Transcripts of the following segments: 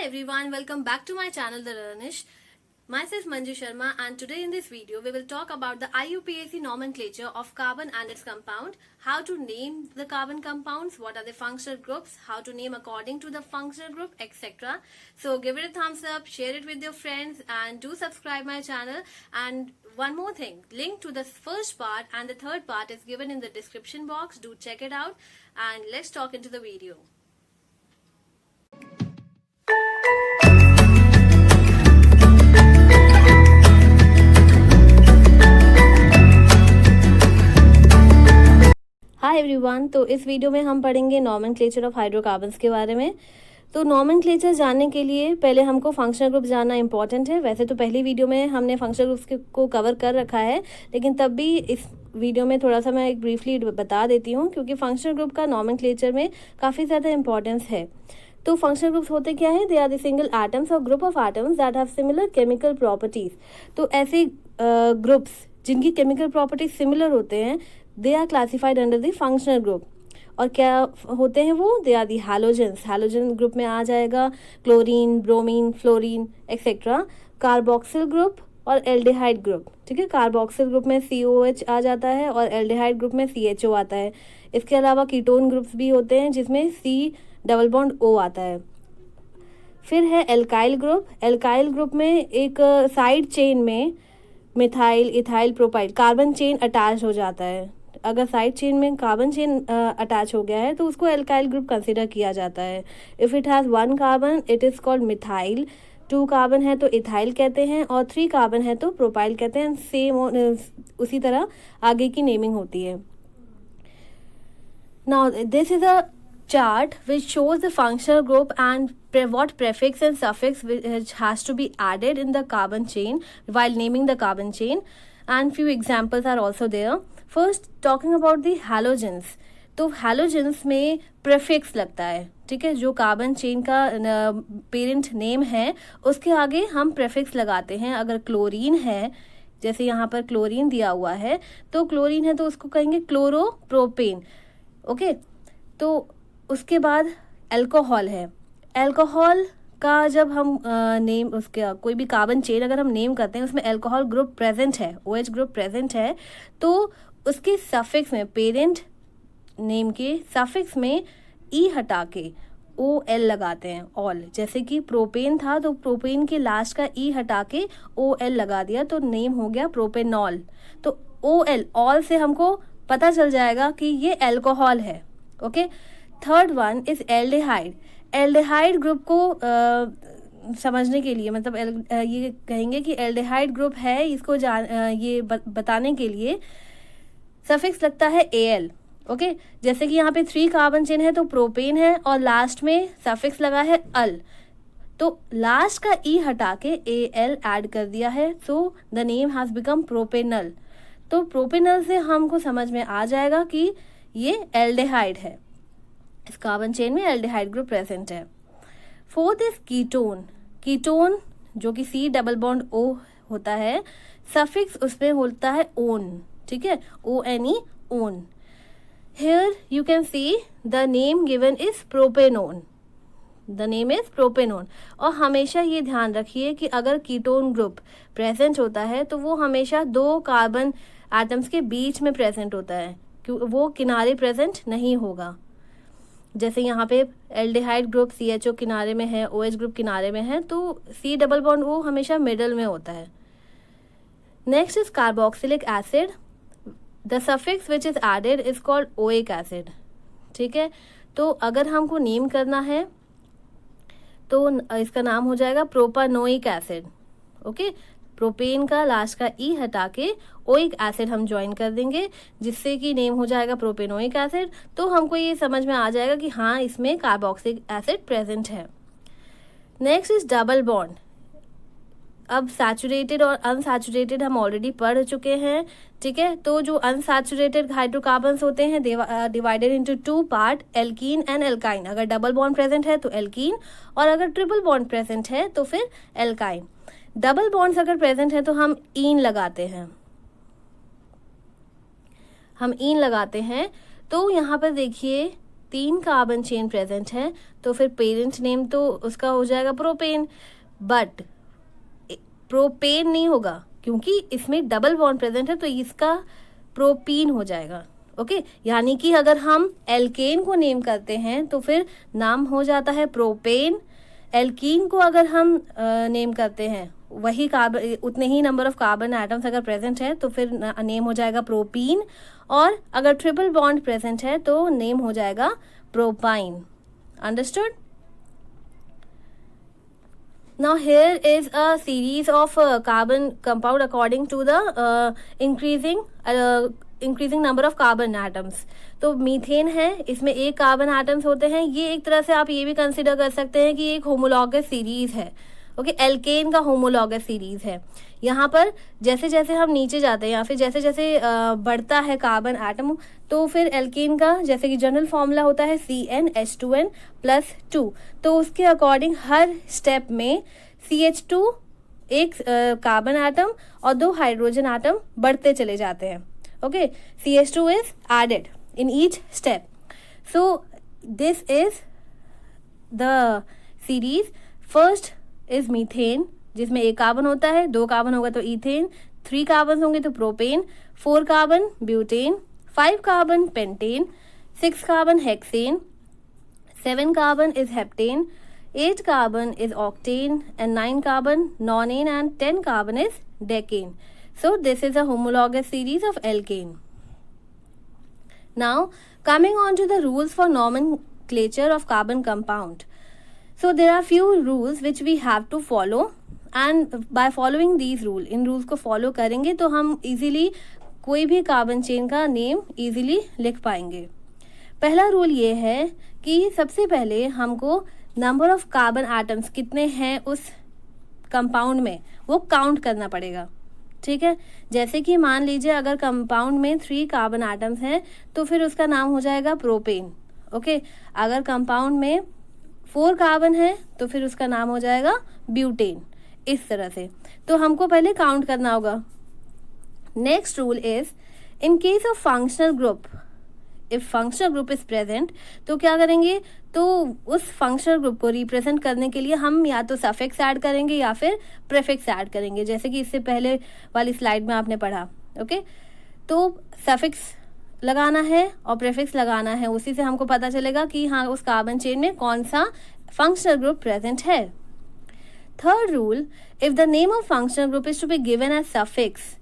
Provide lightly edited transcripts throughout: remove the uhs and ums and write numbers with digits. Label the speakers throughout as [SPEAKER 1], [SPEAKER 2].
[SPEAKER 1] Hi everyone, welcome back to my channel The Ranish. Myself Manju Sharma, and today in this video we will talk about the IUPAC nomenclature of carbon and its compound, how to name the carbon compounds, what are the functional groups, how to name according to the functional group, etc. So give it a thumbs up, share it with your friends, and do subscribe my channel. And one more thing, link to the first part and the third part is given in the description box. Do check it out and let's talk into the video. Hi everyone, तो इस video में हम पढ़ेंगे nomenclature of hydrocarbons के बारे में। तो nomenclature जानने के लिए पहले हमको फंक्शनल ग्रुप जानना इंपॉर्टेंट है। वैसे तो पहली वीडियो में हमने फंक्शनल ग्रुप्स को कवर कर रखा है, लेकिन तब भी इस वीडियो में थोड़ा सा मैं एक ब्रीफली बता देती हूँ, क्योंकि फंक्शनल ग्रुप का नॉमेनक्लेचर में काफ़ी ज़्यादा इंपॉर्टेंस है। तो फंक्शनल ग्रुप्स होते क्या है? They are the single atoms और group of atoms that have similar chemical properties. तो ऐसे ग्रुप्स जिनकी केमिकल प्रॉपर्टीज सिमिलर होते हैं, they are classified under the functional group. और क्या होते हैं वो? They are the halogens. Halogen group में आ जाएगा chlorine, bromine, fluorine etcetera. Carboxyl group और एल्डिहाइड ग्रुप, ठीक है। कार्बोक्सिल ग्रुप में COH आ जाता है और एल्डिहाइड ग्रुप में CHO आता है। इसके अलावा कीटोन ग्रुप्स भी होते हैं जिसमें C+O आता है। फिर है एल्काइल ग्रुप। एल्काइल ग्रुप में एक साइड चेन में methyl, ethyl, propyl carbon chain attach हो जाता है। अगर साइड चेन में कार्बन चेन अटैच हो गया है तो उसको एल्काइल ग्रुप कंसिडर किया जाता है। If it has 1 carbon it is called methyl, 2 carbon है तो इथाइल कहते हैं, और 3 कार्बन है तो प्रोपाइल कहते हैं। सेम उसी तरह आगे की नेमिंग होती है। Now this is a chart which shows the functional group and what prefix and suffix which has to be added in the carbon chain while naming the carbon chain, and few examples are also there. First talking about the halogens, तो halogens में prefix लगता है, ठीक है। जो carbon chain का parent name है उसके आगे हम prefix लगाते हैं। अगर क्लोरीन है, जैसे यहाँ पर क्लोरीन दिया हुआ है, तो क्लोरीन है तो उसको कहेंगे क्लोरोप्रोपेन, ओके। तो उसके बाद अल्कोहल है। अल्कोहल का जब हम नेम उसके कोई भी कार्बन चेन अगर हम नेम करते हैं उसमें अल्कोहल ग्रुप प्रेजेंट है, OH ग्रुप प्रेजेंट है, तो उसके सफिक्स में, पेरेंट नेम के सफिक्स में ई हटा के OL लगाते हैं, ऑल। जैसे कि प्रोपेन था तो प्रोपेन के लास्ट का ई हटा के OL लगा दिया तो नेम हो गया प्रोपेनॉल। तो OL, ऑल से हमको पता चल जाएगा कि ये अल्कोहल है, okay. Third one is aldehyde. Aldehyde group को समझने के लिए, मतलब ये कहेंगे कि एल्डिहाइड ग्रुप है, इसको ये बताने के लिए सफिक्स लगता है AL, ओके। जैसे कि यहाँ पे 3 कार्बन चेन है तो प्रोपेन है और लास्ट में सफिक्स लगा है अल, तो लास्ट का ई हटा के AL ऐड कर दिया है, so the name has become propanal. तो प्रोपेनल से हमको समझ में आ जाएगा कि ये एल्डिहाइड है, इस कार्बन चेन में एल्डिहाइड ग्रुप प्रेजेंट है। Fourth is ketone. कीटोन जो कि C+O होता है, सफिक्स उसमें होता है ओन, ठीक है, ONE, own. Here you can see the name given is propanone, the name is propanone. और हमेशा ये ध्यान रखिए कि अगर कीटोन ग्रुप प्रेजेंट होता है तो वो हमेशा 2 कार्बन एटम्स के बीच में प्रेजेंट होता है, क्योंकि वो किनारे प्रेजेंट नहीं होगा। जैसे यहाँ पे एल्डिहाइड ग्रुप CHO किनारे में है, OH ग्रुप किनारे में है, तो C+O हमेशा मिडल में होता है। Next is carboxylic acid. The suffix which is added is called oic acid, ठीक है। तो अगर हमको नेम करना है तो इसका नाम हो जाएगा प्रोपानोइक एसिड, ओके। प्रोपेन का लास्ट का ई हटा के ओइक एसिड हम ज्वाइन कर देंगे, जिससे कि नेम हो जाएगा प्रोपेनोइक एसिड। तो हमको ये समझ में आ जाएगा कि हाँ, इसमें कार्बोक्सिलिक एसिड प्रेजेंट है। Next is double bond. अब सैचुरेटेड और अनसैचुरेटेड हम ऑलरेडी पढ़ चुके हैं, ठीक है। तो जो अनसैचुरेटेड हाइड्रोकार्बन्स होते हैं divided into 2 part, alkene and alkyne. अगर डबल बॉन्ड प्रेजेंट है तो एल्कीन, और अगर ट्रिपल बॉन्ड प्रेजेंट है तो फिर एल्काइन। डबल बॉन्ड्स अगर प्रेजेंट है तो हम ईन लगाते हैं, तो यहाँ पर देखिए 3 कार्बन चेन प्रेजेंट है तो फिर पेरेंट नेम तो उसका हो जाएगा प्रोपेन, बट प्रोपेन नहीं होगा क्योंकि इसमें डबल बॉन्ड प्रेजेंट है तो इसका प्रोपीन हो जाएगा। ओके, यानी कि अगर हम एल्केन को नेम करते हैं तो फिर नाम हो जाता है प्रोपेन। एल्कीन को अगर हम नेम करते हैं, वही कार्बन उतने ही नंबर ऑफ कार्बन एटम्स अगर प्रेजेंट है तो फिर नेम हो जाएगा प्रोपीन, और अगर ट्रिपल बॉन्ड प्रेजेंट है तो नेम हो जाएगा propyne. Understood? Now here is a series of carbon compound according to the increasing number of carbon atoms. तो मीथेन है, इसमें 1 कार्बन एटम्स होते हैं। ये एक तरह से आप ये भी कंसिडर कर सकते हैं कि एक होमोलॉगस सीरीज है। ओके, एल्केन का होमोलॉगस सीरीज है। यहाँ पर जैसे जैसे हम नीचे जाते हैं या फिर जैसे जैसे बढ़ता है कार्बन एटम तो फिर एल्केन का जैसे कि जनरल फॉर्मूला होता है CnH2n+2, तो उसके अकॉर्डिंग हर स्टेप में CH2 एक कार्बन एटम और 2 हाइड्रोजन एटम बढ़ते चले जाते हैं। Okay, CH2 is added in each step. So this is the series. First is methane जिसमें 1 कार्बन होता है, 2 कार्बन होगा तो इथेन, 3 कार्बन होंगे तो propane, 4 carbon butane, 5 carbon pentane, 6 carbon hexane, 7 carbon is heptane, 8 carbon is octane and 9 carbon nonane and 10 carbon is decane. So this is a homologous series of alkane. Now coming on to the rules for nomenclature of carbon compound. So there are few rules which we have to follow, and by following these rules, in rules को follow करेंगे तो हम easily कोई भी carbon chain का name easily लिख पाएंगे। पहला रूल ये है कि सबसे पहले हमको नंबर ऑफ कार्बन एटम्स कितने हैं उस कंपाउंड में वो काउंट करना पड़ेगा। ठीक है, जैसे कि मान लीजिए अगर कंपाउंड में 3 कार्बन एटम्स हैं तो फिर उसका नाम हो जाएगा प्रोपेन। ओके, अगर कंपाउंड में 4 कार्बन है तो फिर उसका नाम हो जाएगा ब्यूटेन। इस तरह से तो हमको पहले काउंट करना होगा। Next rule is in case of functional group, if functional group is present तो क्या करेंगे, तो उस फंक्शनल ग्रुप को रिप्रेजेंट करने के लिए हम या तो सफिक्स ऐड करेंगे या फिर प्रीफिक्स ऐड करेंगे, जैसे कि इससे पहले वाली स्लाइड में आपने पढ़ा। ओके, तो सफिक्स लगाना है और प्रीफिक्स लगाना है, उसी से हमको पता चलेगा कि हाँ उस कार्बन चेन में कौन सा फंक्शनल ग्रुप प्रेजेंट है। Third rule, if the name of functional group is to be given as suffix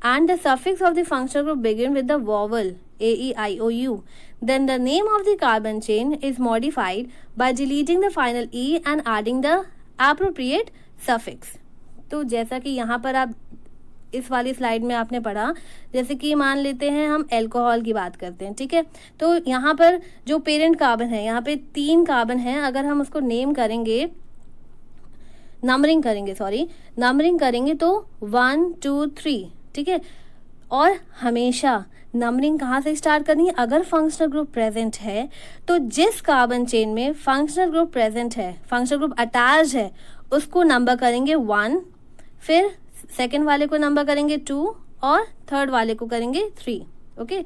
[SPEAKER 1] and the suffix of the functional group begin with the vowel A, E, I, O, U, then the name of the carbon chain is modified by deleting the final E and adding the appropriate suffix. तो जैसा कि यहाँ पर आप इस वाली slide में आपने पढ़ा, जैसे कि मान लेते हैं हम एल्कोहल की बात करते हैं। ठीक है, तो यहाँ पर जो पेरेंट कार्बन है, यहाँ पे 3 कार्बन है, अगर हम उसको नेम करेंगे, नंबरिंग करेंगे तो 1 2 3। ठीक है, और हमेशा नंबरिंग कहाँ से स्टार्ट करनी है, अगर फंक्शनल ग्रुप प्रेजेंट है तो जिस कार्बन चेन में फंक्शनल ग्रुप प्रेजेंट है, फंक्शनल ग्रुप अटैच है, उसको नंबर करेंगे 1, फिर सेकंड वाले को नंबर करेंगे 2 और थर्ड वाले को करेंगे 3। ओके,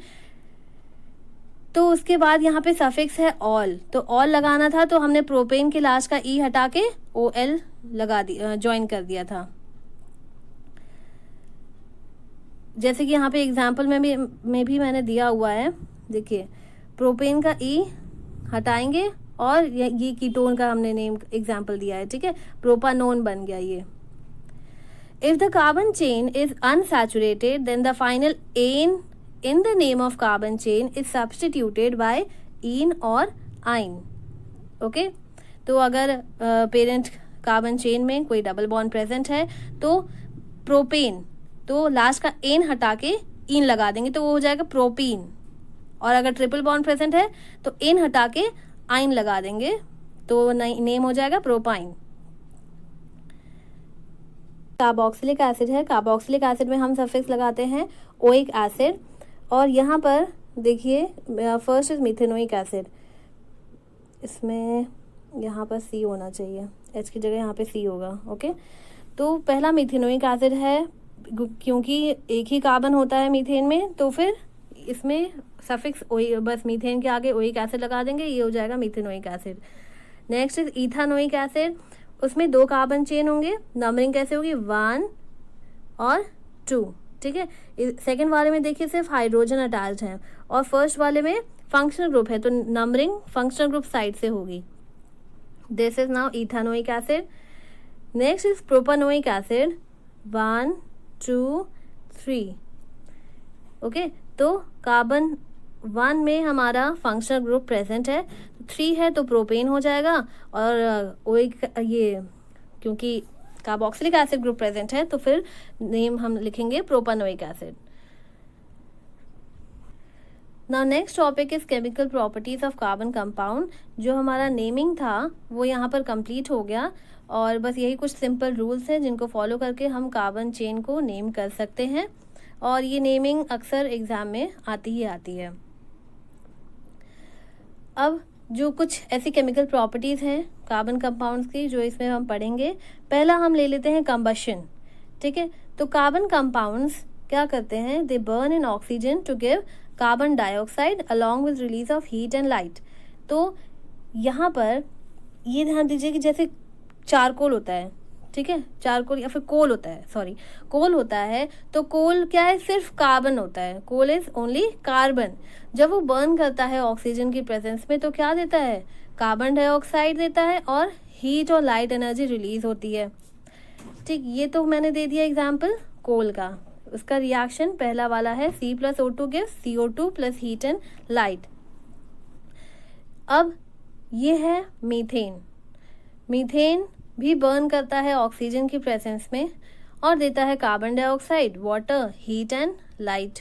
[SPEAKER 1] तो उसके बाद यहाँ पे सफिक्स है ऑल, तो ऑल लगाना था तो हमने प्रोपेन के लास्ट का ई हटा के OL लगा दिया, ज्वाइन कर दिया था। जैसे कि यहाँ पे एग्जाम्पल में भी मैंने दिया हुआ है, देखिए प्रोपेन का ई हटाएंगे और ये कीटोन का हमने नेम एग्जाम्पल दिया है। ठीक है, प्रोपानोन बन गया ये। If the carbon chain is unsaturated then the final ane in the name of carbon chain is substituted by ene और आइन। ओके, तो अगर पेरेंट कार्बन चेन में कोई डबल बॉन्ड प्रेजेंट है तो प्रोपेन, तो लास्ट का एन हटा के इन लगा देंगे तो वो हो जाएगा प्रोपीन, और अगर ट्रिपल बॉन्ड प्रेजेंट है तो एन हटा के आइन लगा देंगे तो नेम हो जाएगा प्रोपाइन। कार्बोक्सिलिक एसिड है, कार्बोक्सिलिक एसिड में हम सफिक्स लगाते हैं ओइक एसिड, और यहाँ पर देखिए फर्स्ट इज मिथेनोइक एसिड, इसमें यहाँ पर C होना चाहिए, H की जगह यहाँ पे C होगा। ओके, तो पहला मिथेनोइक एसिड है, क्योंकि एक ही कार्बन होता है मीथेन में तो फिर इसमें सफिक्स ओई, बस मीथेन के आगे ओइक एसिड लगा देंगे, ये हो जाएगा methanoic acid. Next is ethanoic acid, उसमें 2 कार्बन चेन होंगे, नंबरिंग कैसे होगी 1 और 2, ठीक है। सेकेंड वाले में देखिए सिर्फ हाइड्रोजन अटैच्ड है, और फर्स्ट वाले में फंक्शनल ग्रुप है, तो नंबरिंग फंक्शनल ग्रुप साइड से होगी। This is now ethanoic acid. Next is propanoic acid, 1 2 3, okay. तो कार्बन 1 में हमारा फंक्शनल ग्रुप प्रेजेंट है, 3 है तो प्रोपेन हो जाएगा, और ओइक ये क्योंकि कार्बोक्सिलिक एसिड ग्रुप प्रेजेंट है तो फिर नेम हम लिखेंगे propanoic acid. Now next topic is chemical properties of carbon compound. जो हमारा नेमिंग था वो यहाँ पर कंप्लीट हो गया, और बस यही कुछ सिंपल रूल्स हैं जिनको फॉलो करके हम कार्बन चेन को नेम कर सकते हैं, और ये नेमिंग अक्सर एग्जाम में आती ही आती है। अब जो कुछ ऐसी केमिकल प्रॉपर्टीज़ हैं कार्बन कंपाउंड्स की जो इसमें हम पढ़ेंगे, पहला हम ले लेते हैं कंबशन, ठीक है। तो कार्बन कंपाउंड्स क्या करते हैं, they burn in oxygen to give carbon dioxide along with release of heat and light. तो यहाँ पर ये ध्यान दीजिए कि जैसे चारकोल होता है, ठीक है, चारकोल या फिर कोल होता है, सॉरी कोल होता है, तो कोल क्या है, सिर्फ कार्बन होता है, कोल इज ओनली कार्बन। जब वो बर्न करता है ऑक्सीजन की प्रेजेंस में तो क्या देता है, कार्बन डाइऑक्साइड देता है, और हीट और लाइट एनर्जी रिलीज होती है, ठीक। ये तो मैंने दे दिया एग्जाम्पल कोल का। उसका रिएक्शन पहला वाला है C+O2 gives CO2 plus heat and light. अब ये है मीथेन। मीथेन भी बर्न करता है ऑक्सीजन की प्रेजेंस में और देता है carbon dioxide, water, heat and light.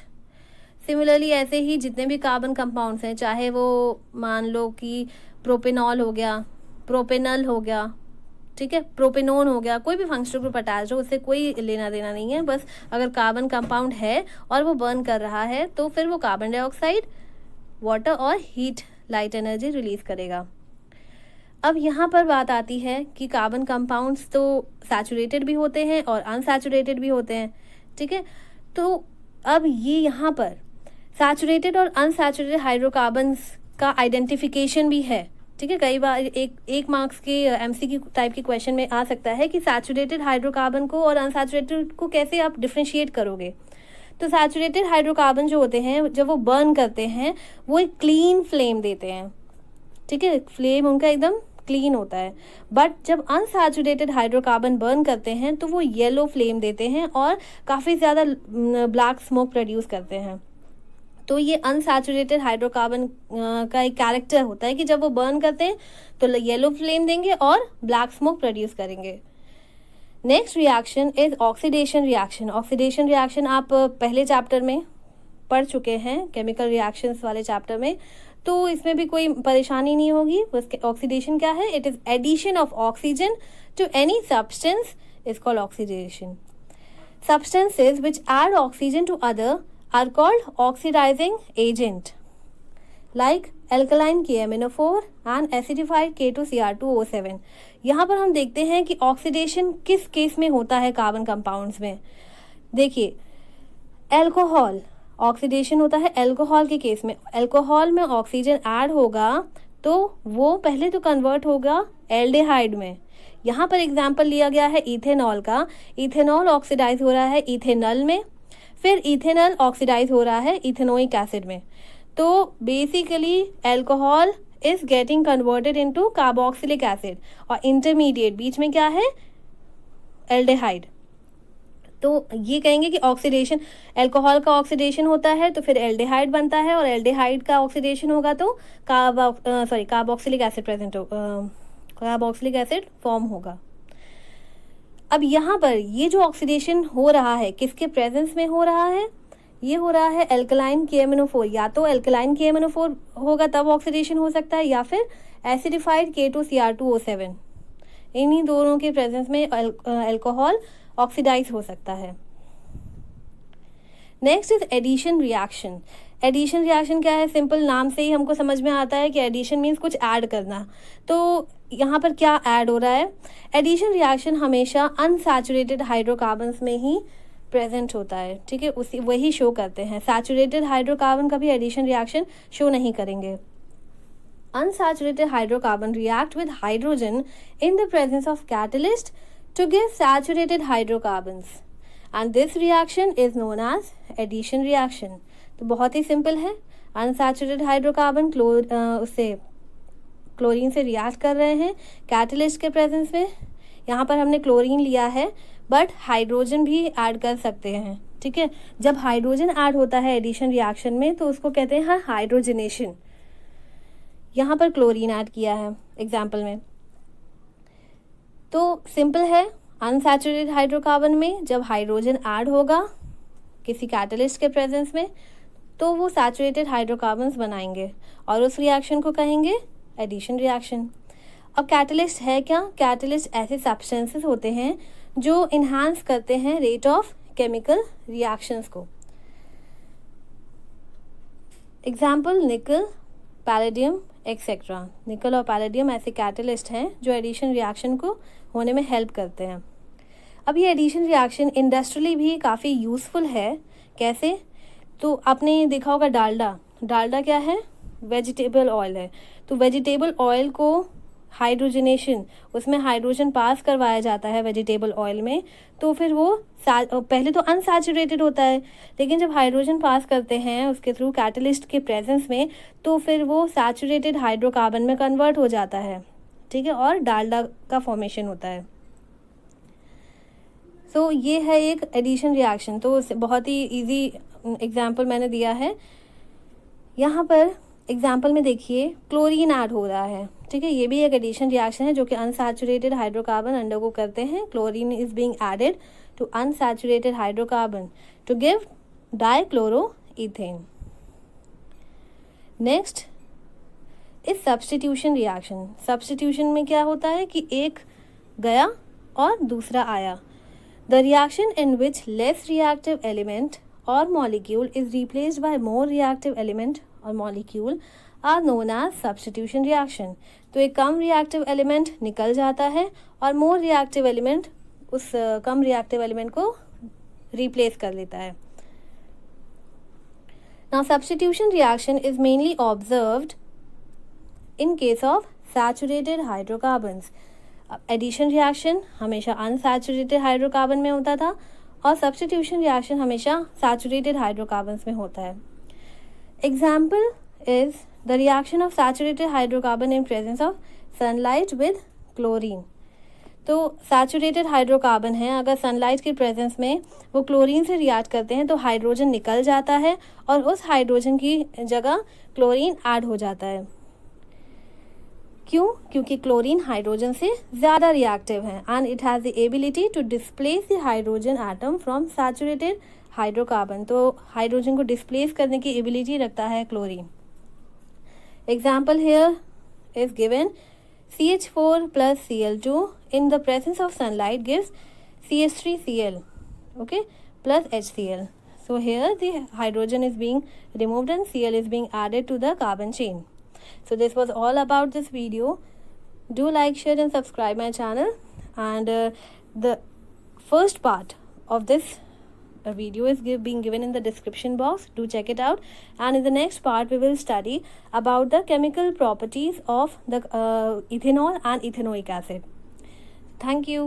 [SPEAKER 1] Similarly ऐसे ही जितने भी कार्बन कंपाउंड्स हैं, चाहे वो मान लो कि प्रोपेनॉल हो गया, प्रोपेनल हो गया, ठीक है, प्रोपेनोन हो गया, कोई भी फंक्शनल ग्रुप अटैच हो, उससे कोई लेना देना नहीं है। बस अगर कार्बन कंपाउंड है और वो बर्न कर रहा है तो फिर वो कार्बन डाइऑक्साइड, वाटर और हीट लाइट एनर्जी रिलीज करेगा। अब यहाँ पर बात आती है कि कार्बन कंपाउंड्स तो सैचुरेटेड भी होते हैं और अनसैचुरेटेड भी होते हैं, ठीक है। तो अब ये यहाँ पर सैचुरेटेड और अनसैचुरेटेड हाइड्रोकार्बन्स का आइडेंटिफिकेशन भी है, ठीक है। कई बार एक मार्क्स के एमसीक्यू टाइप के क्वेश्चन में आ सकता है कि सैचुरेटेड हाइड्रोकार्बन को और अनसैचुरेटेड को कैसे आप डिफ्रेंशिएट करोगे। तो सैचुरेटेड हाइड्रोकार्बन जो होते हैं जब वो बर्न करते हैं वो एक क्लीन फ्लेम देते हैं, ठीक है, फ्लेम उनका एकदम क्लीन होता है। बट जब अनसैचुरेटेड हाइड्रोकार्बन बर्न करते हैं तो वो येलो फ्लेम देते हैं और काफ़ी ज़्यादा ब्लैक स्मोक प्रोड्यूस करते हैं। तो ये अनसैचुरेटेड हाइड्रोकार्बन का एक कैरेक्टर होता है कि जब वो बर्न करते हैं तो येलो फ्लेम देंगे और ब्लैक स्मोक प्रोड्यूस करेंगे। Next reaction is oxidation reaction. Oxidation reaction आप पहले चैप्टर में पढ़ चुके हैं, केमिकल रिएक्शंस वाले चैप्टर में, तो इसमें भी कोई परेशानी नहीं होगी। बस ऑक्सीडेशन क्या है, it is addition of oxygen to any substance is called oxidation. Substances which add oxygen to other are called oxidizing agent, like alkaline KMnO4 and acidified K2Cr2O7। यहाँ पर हम देखते हैं कि ऑक्सीडेशन किस केस में होता है कार्बन कंपाउंड्स में। देखिए एल्कोहल, ऑक्सीडेशन होता है एल्कोहल के केस में। एल्कोहल में ऑक्सीजन ऐड होगा तो वो पहले तो कन्वर्ट होगा एल्डिहाइड में। यहाँ पर एग्जाम्पल लिया गया है इथेनॉल का। इथेनॉल ऑक्सीडाइज हो रहा है इथेनल में, फिर इथेनल ऑक्सीडाइज हो रहा है इथेनोइक एसिड में। तो basically alcohol is getting converted into carboxylic acid और इंटरमीडिएट बीच में क्या है, एल्डिहाइड। तो ये कहेंगे कि ऑक्सीडेशन, एल्कोहल का ऑक्सीडेशन होता है तो फिर एल्डिहाइड बनता है और एल्डिहाइड का ऑक्सीडेशन होगा तो कार्बोक्सिलिक एसिड प्रेजेंट हो, कार्बोक्सिलिक एसिड फॉर्म होगा। अब यहाँ पर ये जो ऑक्सीडेशन हो रहा है किसके प्रेजेंस में हो रहा है, ये हो रहा है एल्कलाइन KMnO4। या तो एल्कलाइन KMnO4 होगा तब ऑक्सीडेशन हो सकता है, या फिर एसिडिफाइड K2Cr2O7। इन्हीं दोनों के प्रेजेंस में अल्कोहल ऑक्सीडाइज हो सकता है। Next is addition reaction. Addition reaction क्या है, सिंपल नाम से ही हमको समझ में आता है कि एडिशन मीन्स कुछ ऐड करना। तो यहाँ पर क्या ऐड हो रहा है, एडिशन रिएक्शन हमेशा अनसैचुरेटेड हाइड्रोकार्बन्स में ही प्रेजेंट होता है, ठीक है, उसी वही शो करते हैं। सैचुरेटेड हाइड्रोकार्बन कभी एडिशन रिएक्शन शो नहीं करेंगे। Unsaturated hydrocarbon react with hydrogen in the presence of catalyst to give saturated hydrocarbons, and this reaction is known as addition reaction। तो बहुत ही सिंपल है। अनसैचुरेटेड हाइड्रोकार्बन उससे chlorine से react कर रहे हैं कैटलिस्ट के प्रेजेंस में। यहाँ पर हमने क्लोरीन लिया है, बट हाइड्रोजन भी ऐड कर सकते हैं, ठीक है। जब हाइड्रोजन ऐड होता है एडिशन रिएक्शन में तो उसको कहते हैं हाइड्रोजनेशन। यहाँ पर क्लोरीन ऐड किया है एग्जाम्पल में। तो सिंपल है, अनसैचुरेटेड हाइड्रोकार्बन में जब हाइड्रोजन ऐड होगा किसी कैटलिस्ट के प्रेजेंस में तो वो सैचुरेटेड हाइड्रोकार्बन्स बनाएंगे और उस रिएक्शन को कहेंगे एडिशन रिएक्शन। अब कैटलिस्ट है क्या? कैटलिस्ट ऐसे सब्सटेंसेस होते हैं जो इन्हांस करते हैं रेट ऑफ केमिकल रिएक्शंस को। एग्जाम्पल निकल, पैलेडियम एक्सेट्रा। निकल और पैलेडियम ऐसे कैटलिस्ट हैं जो एडिशन रिएक्शन को होने में हेल्प करते हैं। अब ये एडिशन रिएक्शन इंडस्ट्रियली भी काफ़ी यूज़फुल है। कैसे? तो आपने देखा होगा डालडा। डालडा क्या है? वेजिटेबल ऑयल है। तो वेजिटेबल ऑयल को हाइड्रोजनेशन, उसमें हाइड्रोजन पास करवाया जाता है वेजिटेबल ऑयल में, तो फिर वो पहले तो अनसैचुरेटेड होता है, लेकिन जब हाइड्रोजन पास करते हैं उसके थ्रू कैटलिस्ट के प्रेजेंस में तो फिर वो सैचुरेटेड हाइड्रोकार्बन में कन्वर्ट हो जाता है, ठीक है, और डालडा का फॉर्मेशन होता है। तो ये है एक एडिशन रिएक्शन। तो बहुत ही इजी एग्जाम्पल मैंने दिया है। यहाँ पर एग्जाम्पल में देखिए क्लोरीन ऐड हो रहा है, ठीक है, ये भी एक एडिशन रिएक्शन है जो कि अनसैचुरेटेड हाइड्रोकार्बन अंडरगो करते हैं। Chlorine is being added to unsaturated hydrocarbon to give dichloroethane. Next is substitution reaction. Substitution में क्या होता है कि एक गया और दूसरा आया। The reaction in which less reactive element और molecule is replaced by more reactive element और molecule are known as substitution reaction. तो एक कम रिएक्टिव एलिमेंट निकल जाता है और मोर रिएक्टिव एलिमेंट उस कम रिएक्टिव एलिमेंट को रिप्लेस कर लेता है। Now substitution reaction is mainly observed in case of saturated hydrocarbons. Addition reaction हमेशा अनसैचुरेटेड हाइड्रोकार्बन में होता था और सब्स्टिट्यूशन रिएक्शन हमेशा सैचुरेटेड हाइड्रोकार्बन्स में होता है। Example is the reaction of saturated hydrocarbon in presence of sunlight with chlorine। तो सैचुरेटेड हाइड्रोकार्बन है, अगर सनलाइट के प्रेजेंस में वो क्लोरीन से रिएक्ट करते हैं तो हाइड्रोजन निकल जाता है और उस हाइड्रोजन की जगह क्लोरीन ऐड हो जाता है। क्यों? क्योंकि क्लोरीन हाइड्रोजन से ज़्यादा रिएक्टिव है and it has the ability to displace the hydrogen atom from saturated hydrocarbon. तो हाइड्रोजन को डिस्प्लेस करने की एबिलिटी रखता है chlorine. Example here is given CH4 plus Cl2 in the presence of sunlight gives CH3Cl, okay, plus HCl. So here the hydrogen is being removed and Cl is being added to the carbon chain. So this was all about this video. Do like, share and subscribe my channel, and the first part of this video is being given in the description box. Do check it out, and in the next part we will study about the chemical properties of the ethanol and ethanoic acid. Thank you.